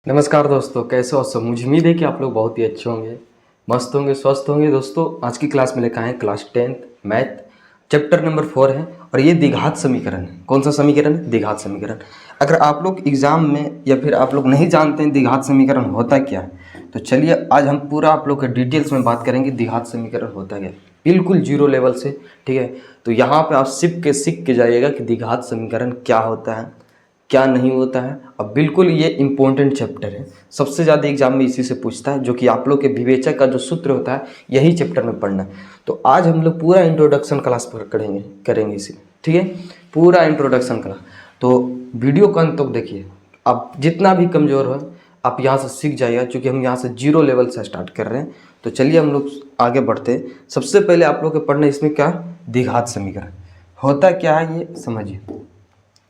नमस्कार दोस्तों, कैसे हो सब। मुझे उम्मीद है कि आप लोग बहुत ही अच्छे होंगे, मस्त होंगे, स्वस्थ होंगे। दोस्तों आज की क्लास में लेकर आए हैं class 10th math, chapter number 4 है और ये द्विघात समीकरण है। कौन सा समीकरण है? द्विघात समीकरण। अगर आप लोग एग्जाम में या फिर आप लोग नहीं जानते हैं द्विघात समीकरण होता क्या है, तो चलिए आज हम पूरा आप लोग के डिटेल्स में बात करेंगे द्विघात समीकरण होता क्या है, बिल्कुल जीरो लेवल से। ठीक है, तो यहाँ पे आप सीख के जाइएगा कि द्विघात समीकरण क्या होता है, क्या नहीं होता है। अब बिल्कुल ये इम्पोर्टेंट चैप्टर है, सबसे ज़्यादा एग्जाम में इसी से पूछता है, जो कि आप लोग के विवेचक का जो सूत्र होता है यही चैप्टर में पढ़ना है। तो आज हम लोग पूरा इंट्रोडक्शन क्लास पर करेंगे इसी। ठीक है, पूरा इंट्रोडक्शन क्लास। तो वीडियो को अंत तक देखिए, आप जितना भी कमज़ोर हो आप यहाँ से सीख जाइएगा, क्योंकि हम यहाँ से जीरो लेवल से स्टार्ट कर रहे हैं। तो चलिए हम लोग आगे बढ़ते हैं। सबसे पहले आप लोग के पढ़ना इसमें क्या, द्विघात समीकरण होता क्या है ये समझिए।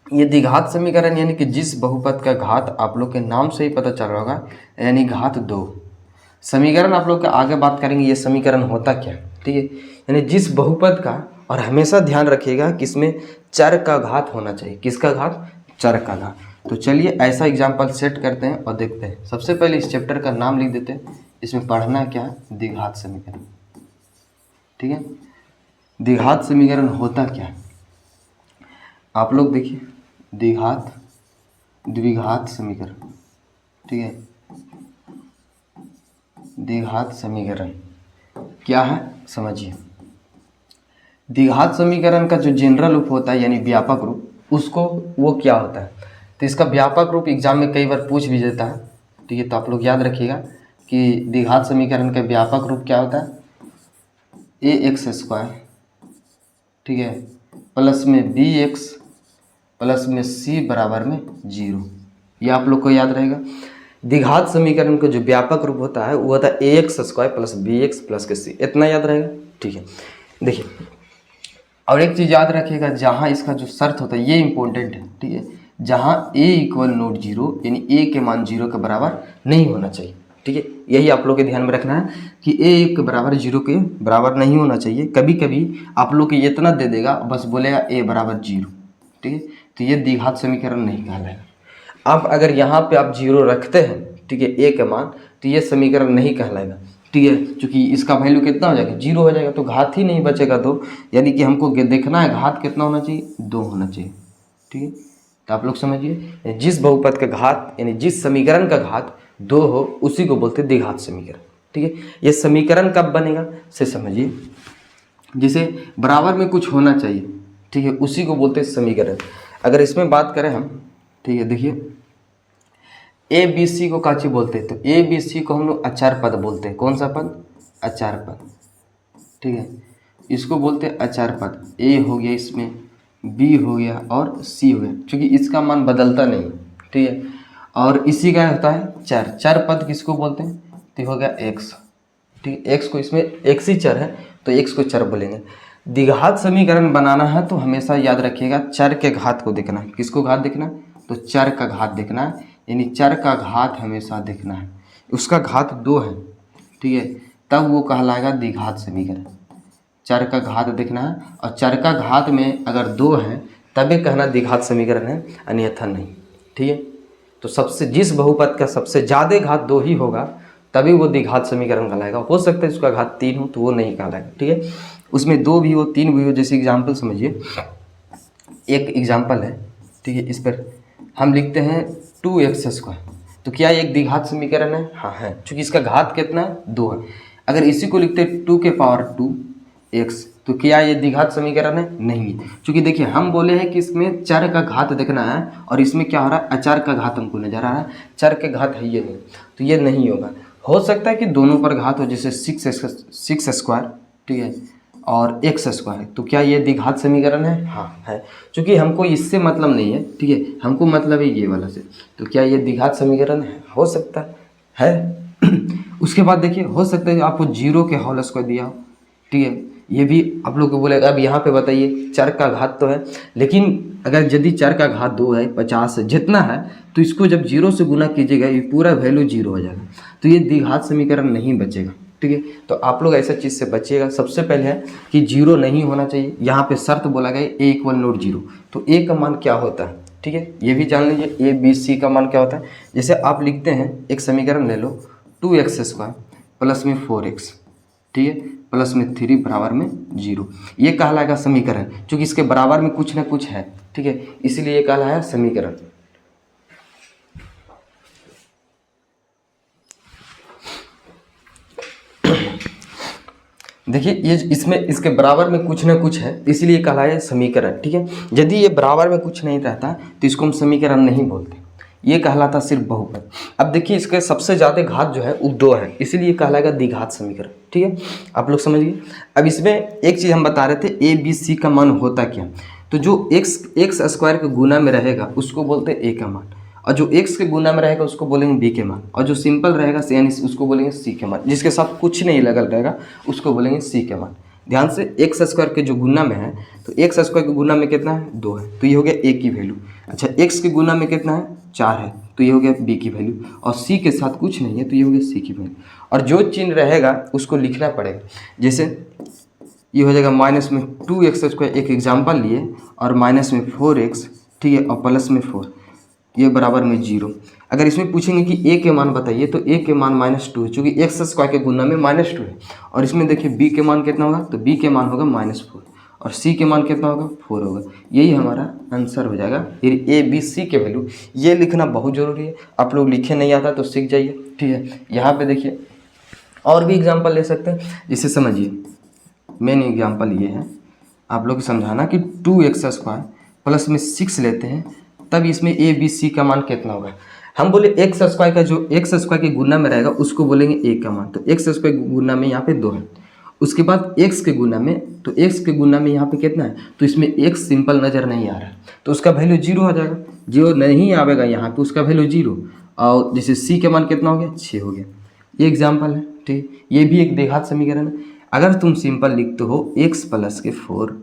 ये द्विघात समीकरण यानी कि जिस बहुपद का घात आप लोग के नाम से ही पता चल रहा होगा, यानी घात 2 समीकरण आप लोग के आगे बात करेंगे। ये समीकरण होता क्या, ठीक है, यानी जिस बहुपद का, और हमेशा ध्यान रखिएगा कि इसमें चर का घात होना चाहिए। किसका घात? चर का घात। तो चलिए ऐसा एग्जाम्पल सेट करते हैं और देखते हैं। सबसे पहले इस चैप्टर का नाम लिख देते हैं। इसमें पढ़ना क्या है? द्विघात समीकरण। ठीक है, द्विघात समीकरण होता क्या है आप लोग देखिए। द्विघात समीकरण, ठीक है, द्विघात समीकरण क्या है समझिए। द्विघात समीकरण का जो जनरल रूप होता है यानी व्यापक रूप, उसको वो क्या होता है, तो इसका व्यापक रूप एग्जाम में कई बार पूछ भी देता है। ठीक है, तो आप लोग याद रखिएगा कि द्विघात समीकरण का व्यापक रूप क्या होता है, ax², ठीक है, प्लस में bx प्लस में c बराबर में 0। ये आप लोग को याद रहेगा। द्विघात समीकरण का जो व्यापक रूप होता है वो होता है ax² प्लस bx प्लस के c। इतना याद रहेगा। ठीक है, देखिए और एक चीज़ याद रखिएगा, जहाँ इसका जो शर्त होता है ये इंपॉर्टेंट है। ठीक है, जहाँ a = 0 यानी a के मान 0 के बराबर नहीं होना चाहिए। ठीक है, यही आप लोग के ध्यान में रखना है कि a के बराबर 0 के बराबर नहीं होना चाहिए। कभी कभी आप लोग को इतना दे देगा, बस बोलेगा a बराबर 0। ठीक है, तो ये द्विघात समीकरण नहीं कहलाएगा। अब अगर यहाँ पे आप 0 रखते हैं, ठीक है, a का मान, तो ये समीकरण नहीं कहलाएगा। ठीक है, क्योंकि इसका वैल्यू कितना हो जाएगा, 0 हो जाएगा, तो घात ही नहीं बचेगा 2। यानी कि हमको देखना है घात कितना होना चाहिए, 2 होना चाहिए। ठीक है, तो आप लोग समझिए, जिस बहुपद का घात यानी जिस समीकरण का घात 2 हो उसी को बोलते हैं द्विघात समीकरण। ठीक है, ये समीकरण कब बनेगा से समझिए, जिसे बराबर में कुछ होना चाहिए, ठीक है, उसी को बोलते हैं समीकरण। अगर इसमें बात करें हम, ठीक है, देखिए ए बी सी को काची बोलते हैं, तो ए बी सी को हम लोग अचार पद बोलते हैं। कौन सा पद? अचार पद। ठीक है, इसको बोलते हैं अचार पद। ए हो गया, इसमें बी हो गया और सी हो गया, क्योंकि इसका मान बदलता नहीं। ठीक है, और इसी का होता है चर। चर पद किसको बोलते हैं? तो हो गया एक्स। ठीक है, एक्स को, इसमें एक्स ही चर है तो एक्स को चर बोलेंगे। द्विघात समीकरण बनाना है तो हमेशा याद रखिएगा चर के घात को देखना है। किसको घात देखना है? तो चर का घात देखना है, यानी चर का घात हमेशा देखना है। उसका घात 2 है, ठीक है, तब वो कहलाएगा द्विघात समीकरण। चर का घात देखना है, और चर का घात में अगर 2 है तभी कहना द्विघात समीकरण है, अन्यथा नहीं। ठीक है, तो सबसे जिस बहुपद का सबसे ज़्यादा घात 2 ही होगा तभी वो द्विघात समीकरण कहलाएगा। हो सकता है उसका घात 3 हो तो वो नहीं कहलाएगा। ठीक है, उसमें 2 भी हो, 3 भी हो। जैसे एग्जाम्पल समझिए, एक एग्जाम्पल है, ठीक है, इस पर हम लिखते हैं 2x²। तो क्या ये एक द्विघात समीकरण है? हाँ है, क्योंकि इसका घात कितना है? 2 है। अगर इसी को लिखते हैं 2 के पावर 2x, तो क्या ये द्विघात समीकरण है? नहीं है, क्योंकि देखिए हम बोले हैं कि इसमें चर का घात देखना है, और इसमें क्या हो रहा है, अचार का घात हमको नजर आ रहा है, चर के घात है ये नहीं, तो ये नहीं होगा। हो सकता है कि दोनों पर घात हो, जैसे 6x², ठीक है, और x²। तो क्या ये द्विघात समीकरण है? हाँ है, क्योंकि हमको इससे मतलब नहीं है। ठीक है, हमको मतलब है ये वाला से। तो क्या ये द्विघात समीकरण है? हो सकता है। उसके बाद देखिए, हो सकता है आपको 0 के होल स्क्वायर दिया हो। ठीक है, ये भी आप लोग को बोलेगा। अब यहाँ पे बताइए, चर का घात तो है, लेकिन अगर यदि चर का घात 2 है, 50 जितना है, तो इसको जब 0 से गुना कीजिएगा ये पूरा वैल्यू 0 हो जाएगा, तो ये द्विघात समीकरण नहीं बचेगा। ठीक है, तो आप लोग ऐसा चीज़ से बचिएगा। सबसे पहले है कि 0 नहीं होना चाहिए। यहाँ पे शर्त बोला गया a = 0, तो a का मान क्या होता है? ठीक है, ये भी जान लीजिए ए बी सी का मान क्या होता है। जैसे आप लिखते हैं एक समीकरण ले लो 2x² प्लस में 4x, ठीक है, प्लस में 3 बराबर में 0, ये कहलाएगा समीकरण, क्योंकि इसके बराबर में कुछ ना कुछ है, ठीक है, इसलिए ये कहलाया समीकरण। देखिए ये इसमें इसके बराबर में कुछ ना कुछ है, इसलिए कहलाया समीकरण, ठीक है। यदि ये बराबर में कुछ नहीं रहता तो इसको हम समीकरण नहीं बोलते, ये कहलाता सिर्फ बहुपद। अब देखिए इसके सबसे ज़्यादा घात जो है वो 2 है, इसीलिए कहलाएगा द्विघात समीकरण, ठीक है, आप लोग समझिए। अब इसमें एक चीज़ हम बता रहे थे ए बी सी का मान होता क्या, तो जो एक्स स्क्वायर के गुना में रहेगा उसको बोलते हैं ए का मान, और जो x के गुना में रहेगा उसको बोलेंगे b के मान, और जो सिंपल रहेगा यानी उसको बोलेंगे c के मान, जिसके साथ कुछ नहीं लगल रहेगा उसको बोलेंगे c के मान। ध्यान से एक्स स्क्वायर के जो गुना में है, तो एक्स स्क्वायर के गुना में कितना है 2 है, तो ये हो गया a की वैल्यू। अच्छा x के गुना में कितना है 4 है, तो ये हो गया b की वैल्यू, और c के साथ कुछ नहीं है तो ये हो गया c की वैल्यू। और जो चिन्ह रहेगा उसको लिखना पड़ेगा, जैसे ये हो जाएगा माइनस में 2x², एक एग्जाम्पल लिए, और माइनस में 4x, ठीक है, और प्लस में 4, ये बराबर में 0। अगर इसमें पूछेंगे कि a के मान बताइए तो a के मान -2 है, चूँकि x² के गुना में -2 है। और इसमें देखिए b के मान कितना होगा, तो b के मान होगा -4, और c के मान कितना होगा 4 होगा। यही हमारा आंसर हो जाएगा। फिर a b c के वैल्यू ये लिखना बहुत ज़रूरी है, आप लोग लिखे नहीं आता तो सीख जाइए, ठीक है। यहाँ पर देखिए और भी एग्जाम्पल ले सकते हैं, जिसे समझिए मेन एग्जाम्पल ये है, आप लोग समझाना कि 2x² प्लस में 6 लेते हैं, तब इसमें ए बी सी का मान कितना होगा। हम बोले x² का जो x² के गुना में रहेगा उसको बोलेंगे a का मान, तो x² के गुना में यहाँ पे 2 है। उसके बाद x के गुना में, तो x के गुना में यहाँ पे कितना है, तो इसमें x सिंपल नज़र नहीं आ रहा है, तो उसका वैल्यू 0 हो जाएगा, 0 नहीं आवेगा यहाँ पे, उसका वैल्यू 0। और जैसे c के मान कितना हो गया 6 हो गया, ये एग्जाम्पल है, ठीक। ये भी एक द्विघात समीकरण है। अगर तुम सिंपल लिखते हो x + के 4,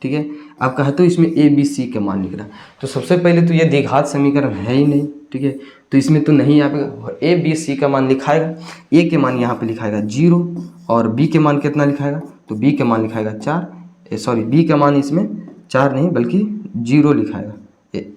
ठीक है, आप कहते हो इसमें ए बी सी के मान लिखना, तो सबसे पहले तो ये द्विघात समीकरण है ही नहीं, ठीक है, तो इसमें तो नहीं आएगा। ए बी सी का मान लिखाएगा, ए के मान यहाँ पे लिखाएगा 0, और बी के मान कितना लिखाएगा, तो बी के मान लिखाएगा 4, सॉरी बी का मान इसमें 4 नहीं बल्कि 0 लिखाएगा।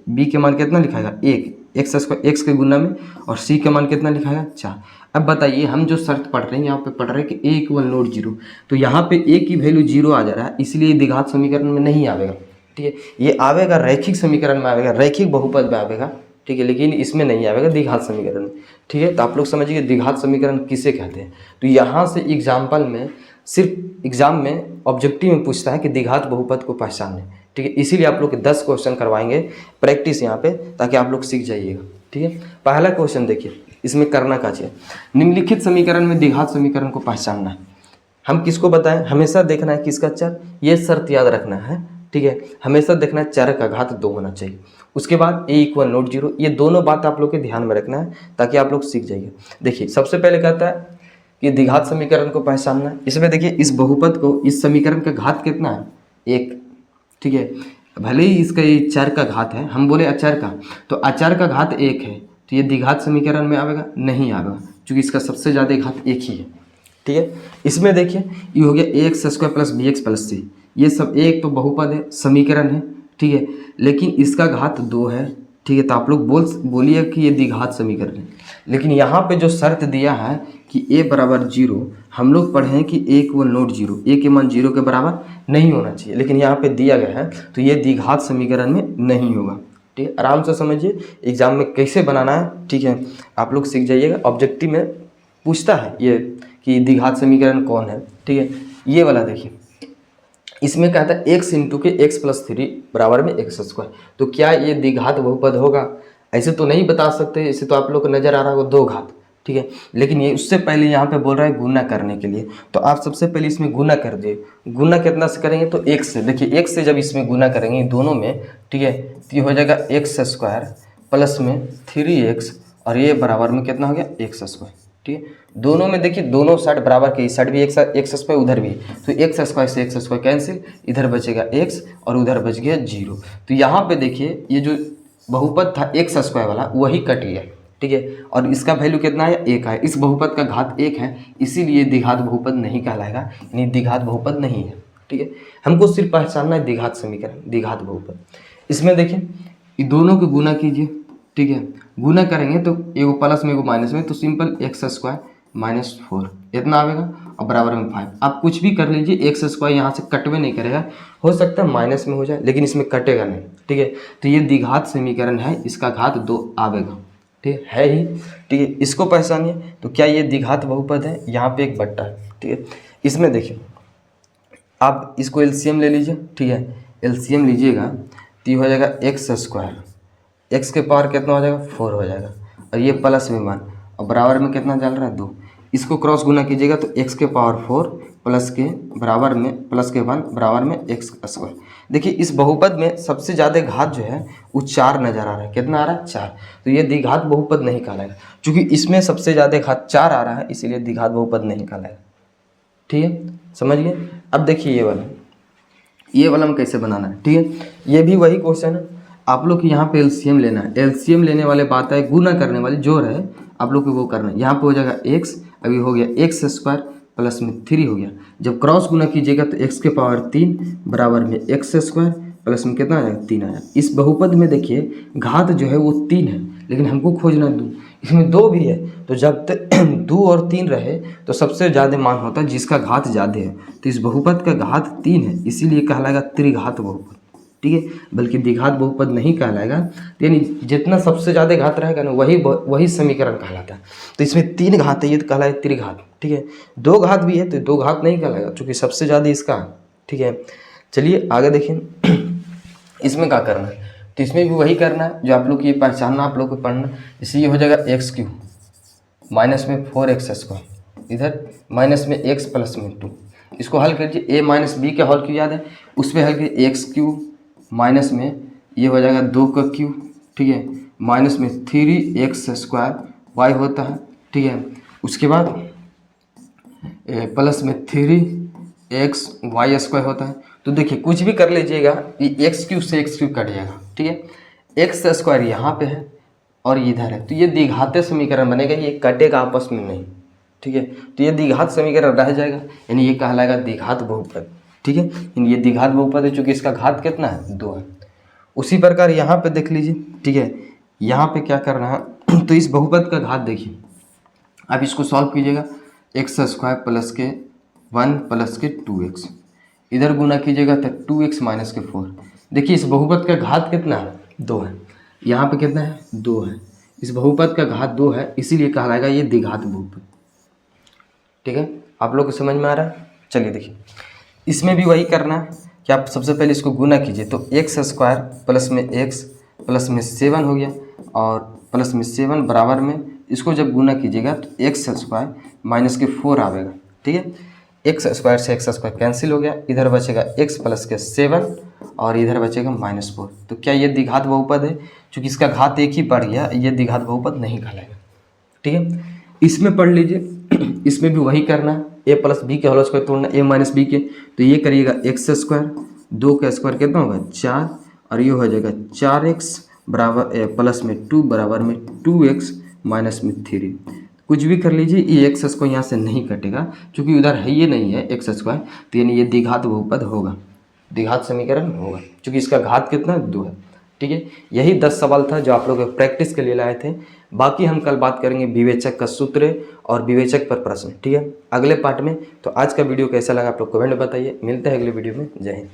बी के मान कितना लिखाएगा 1, x के गुना में, और सी के मान कितना लिखाएगा 4। अब बताइए हम जो शर्त पढ़ रहे हैं यहाँ पे पढ़ रहे हैं कि a = 0, तो यहाँ पे a की वैल्यू 0 आ जा रहा है, इसलिए द्विघात समीकरण में नहीं आवेगा, ठीक है। ये आवेगा रैखिक समीकरण में आवेगा, रैखिक बहुपद में आवेगा, ठीक है, लेकिन इसमें नहीं आवेगा द्विघात समीकरण में, ठीक है। तो आप लोग समझिए द्विघात समीकरण किसे कहते हैं। तो यहाँ से एग्जाम्पल में, सिर्फ एग्जाम में ऑब्जेक्टिव में पूछता है कि द्विघात बहुपद को पहचानें, ठीक है, इसीलिए आप लोग के 10 क्वेश्चन करवाएंगे प्रैक्टिस यहाँ पे, ताकि आप लोग सीख जाइएगा, ठीक है। पहला क्वेश्चन देखिए, इसमें करना क्या चाहिए, निम्नलिखित समीकरण में द्विघात समीकरण को पहचानना है। हम किसको बताएं, हमेशा देखना है किसका चर, ये शर्त याद रखना है, ठीक है, हमेशा देखना है चर का घात 2 होना चाहिए। उसके बाद a = 0, ये दोनों बात आप लोग के ध्यान में रखना है ताकि आप लोग सीख जाइए। देखिए सबसे पहले कहता है कि द्विघात समीकरण को पहचानना है। इसमें देखिए इस बहुपद को, इस समीकरण का घात कितना है 1, ठीक है, भले ही इसका ये चर का घात है, हम बोले अचर का, तो अचर का घात 1 है, तो ये द्विघात समीकरण में आवेगा नहीं आवेगा, क्योंकि इसका सबसे ज़्यादा घात 1 ही है, ठीक है। इसमें देखिए ये हो गया ax² + bx + c, ये सब एक तो बहुपद है, समीकरण है, ठीक है, लेकिन इसका घात 2 है, ठीक है, तो आप लोग बोलिए कि ये द्विघात समीकरण है। लेकिन यहाँ पे जो शर्त दिया है कि a = 0, हम लोग पढ़े हैं कि a = 0, a के मान 0 के बराबर नहीं होना चाहिए, लेकिन यहाँ पे दिया गया है तो ये द्विघात समीकरण में नहीं होगा, ठीक है। आराम से समझिए एग्जाम में कैसे बनाना है, ठीक है, आप लोग सीख जाइएगा। ऑब्जेक्टिव में पूछता है ये कि द्विघात समीकरण कौन है, ठीक है। ये वाला देखिए, इसमें कहता है x × x + 3 बराबर में x², तो क्या ये द्विघात बहुपद होगा, ऐसे तो नहीं बता सकते, इसे तो आप लोग को नज़र आ रहा होगा 2 घात, ठीक है, लेकिन ये उससे पहले यहाँ पे बोल रहा है गुना करने के लिए, तो आप सबसे पहले इसमें गुना कर दिए। गुना कितना से करेंगे, तो x से, देखिए x से जब इसमें गुना करेंगे दोनों में, ठीक है, तो ये हो जाएगा x² प्लस में 3x, और ये बराबर में कितना हो गया x², ठीक है। दोनों में देखिए दोनों साइड बराबर के, इस साइड भी x² उधर भी, तो x² से x² कैंसिल, इधर बचेगा x और उधर बच गया 0। तो यहाँ पे देखिए ये जो बहुपद था x² वाला वही कट गया, ठीक है, और इसका वैल्यू कितना है 1 है, इस बहुपद का घात 1 है, इसीलिए द्विघात बहुपद नहीं कहलाएगा, यानी द्विघात बहुपद नहीं है, ठीक है। हमको सिर्फ पहचानना है द्विघात समीकरण, द्विघात बहुपद। इसमें देखिए ये दोनों को गुना कीजिए, ठीक है। गुना करेंगे तो एगो प्लस में एगो माइनस में, तो सिंपल एक्स स्क्वायर माइनस 4 इतना आएगा और बराबर में 5। आप कुछ भी कर लीजिए, एक्स स्क्वायर यहाँ से कटवे नहीं करेगा, हो सकता है माइनस में हो जाए लेकिन इसमें कटेगा नहीं, ठीक है। तो ये द्विघात समीकरण है, इसका घात 2 आवेगा, ठीक है ही, ठीक है। इसको पहचानिए। तो क्या ये द्विघात बहुपद है, यहाँ पे एक बट्टा है, ठीक है। इसमें देखिए आप इसको एलसीएम ले लीजिए, ठीक है। एलसीएम लीजिएगा तो ये हो जाएगा एक्स स्क्वायर, एक्स के पावर कितना हो जाएगा 4 हो जाएगा, और ये प्लस में 1 और बराबर में कितना चल रहा है 2। इसको क्रॉस गुना कीजिएगा तो एक्स के पावर 4 प्लस के बराबर में प्लस के 1 बराबर में एक्स स्क्वायर। देखिए इस बहुपद में सबसे ज़्यादा घात जो है वो 4 नज़र आ रहा है। कितना आ रहा है 4। तो ये द्विघात बहुपद नहीं कहलाएगा, क्योंकि इसमें सबसे ज़्यादा घात 4 आ रहा है, इसीलिए द्विघात बहुपद नहीं कहलाएगा, ठीक है। समझिए। अब देखिए ये वाला हम कैसे बनाना है, ठीक है। ये भी वही क्वेश्चन है, आप लोग को यहाँ पे एलसीएम लेना है। एलसीएम लेने वाले बात है, गुना करने वाली जो है आप लोग को वो करना है। यहाँ पे हो जाएगा एक्स, अभी हो गया एक्स स्क्वायर प्लस में 3 हो गया। जब क्रॉस गुना कीजिएगा तो एक्स के पावर 3 बराबर में एक्स स्क्वायर प्लस में कितना आ जाएगा 3 आया। इस बहुपद में देखिए घात जो है वो 3 है, लेकिन हमको खोजना 2, इसमें 2 भी है। तो जब तक 2 और 3 रहे तो सबसे ज़्यादा मान होता है जिसका घात ज़्यादा है। तो इस बहुपद का घात 3 है, इसीलिए कहलाएगा त्रिघात बहुपद, ठीक है, बल्कि द्विघात बहुपद नहीं कहलाएगा। यानी जितना सबसे ज़्यादा घात रहेगा ना वही समीकरण कहलाता है। तो इसमें 3 घात है, ये तो कहलाए त्रिघात, ठीक है। 2 घात भी है तो 2 घात नहीं कहलाएगा, क्योंकि सबसे ज़्यादा इसका, ठीक है। चलिए आगे देखिए इसमें क्या करना है। तो इसमें भी वही करना है जो आप लोग ये पहचानना, आप लोग को पढ़ना। इसलिए हो जाएगा एक्स क्यूब माइनस में 4x स्क्वायर, इधर माइनस में x प्लस में 2। इसको हल कीजिए, a माइनस बी का हल क्यों याद है, उस पर हल कीजिए एक्स क्यूब माइनस में ये हो जाएगा 2 का क्यूब, ठीक है, माइनस में 3x स्क्वायर y होता है, ठीक है। उसके बाद प्लस में 3x y स्क्वायर होता है। तो देखिए कुछ भी कर लीजिएगा, ये एक्स क्यूब से एक्स क्यूब कट जाएगा, ठीक है। एक्स स्क्वायर यहाँ पे है और इधर है, तो ये द्विघात समीकरण बनेगा, ये कटेगा आपस में नहीं, ठीक है। तो ये द्विघात समीकरण रह जाएगा, यानी ये कहलाएगा द्विघात बहुपद, ठीक है। ये द्विघात बहुपद है चूँकि इसका घात कितना है 2 है। उसी प्रकार यहाँ पे देख लीजिए, ठीक है। यहाँ पे क्या करना है तो इस बहुपद का घात देखिए, आप इसको सॉल्व कीजिएगा, एक्स स्क्वायर प्लस के 1 प्लस के 2x, इधर गुना कीजिएगा तो 2x माइनस के 4। देखिए इस बहुपद का घात कितना है 2 है, यहाँ पे कितना है 2 है। इस बहुपद का घात 2 है, इसीलिए कहलाएगा ये द्विघात बहुपद, ठीक है। आप लोग को समझ में आ रहा है। चलिए देखिए इसमें भी वही करना है कि आप सबसे पहले इसको गुना कीजिए, तो एक्स स्क्वायर प्लस में एक्स प्लस में 7 हो गया और प्लस में 7 बराबर में, इसको जब गुना कीजिएगा तो एक्स स्क्वायर माइनस के 4 आवेगा, ठीक है। एक्स स्क्वायर से एक्स स्क्वायर कैंसिल हो गया, इधर बचेगा एक्स प्लस के 7 और इधर बचेगा -4। तो क्या ये द्विघात बहुपद है, चूँकि इसका घात एक ही बढ़ गया, ये द्विघात बहुपद नहीं कहलाएगा, ठीक है। इसमें पढ़ लीजिए, इसमें भी वही करना है, a प्लस बी के होल स्क्वायर तोड़ना a माइनस बी के, तो ये करिएगा एक्स स्क्वायर, 2 का स्क्वायर कितना होगा 4 और ये हो जाएगा 4x बराबर प्लस में 2 बराबर में 2x माइनस में 3। कुछ भी कर लीजिए, ये एक्स स्क्वायर यहाँ से नहीं कटेगा क्योंकि उधर है ये नहीं है एक्स स्क्वायर, तो यानी ये द्विघात बहुपद होगा, द्विघात समीकरण होगा, क्योंकि इसका घात कितना 2 है, ठीक है। यही 10 सवाल था जो आप लोग प्रैक्टिस के लिए लाए थे। बाकी हम कल बात करेंगे विवेचक का सूत्र और विवेचक पर प्रश्न, ठीक है, अगले पार्ट में। तो आज का वीडियो कैसा लगा आप लोग कमेंट में बताइए। मिलते हैं अगले वीडियो में। जय हिंद।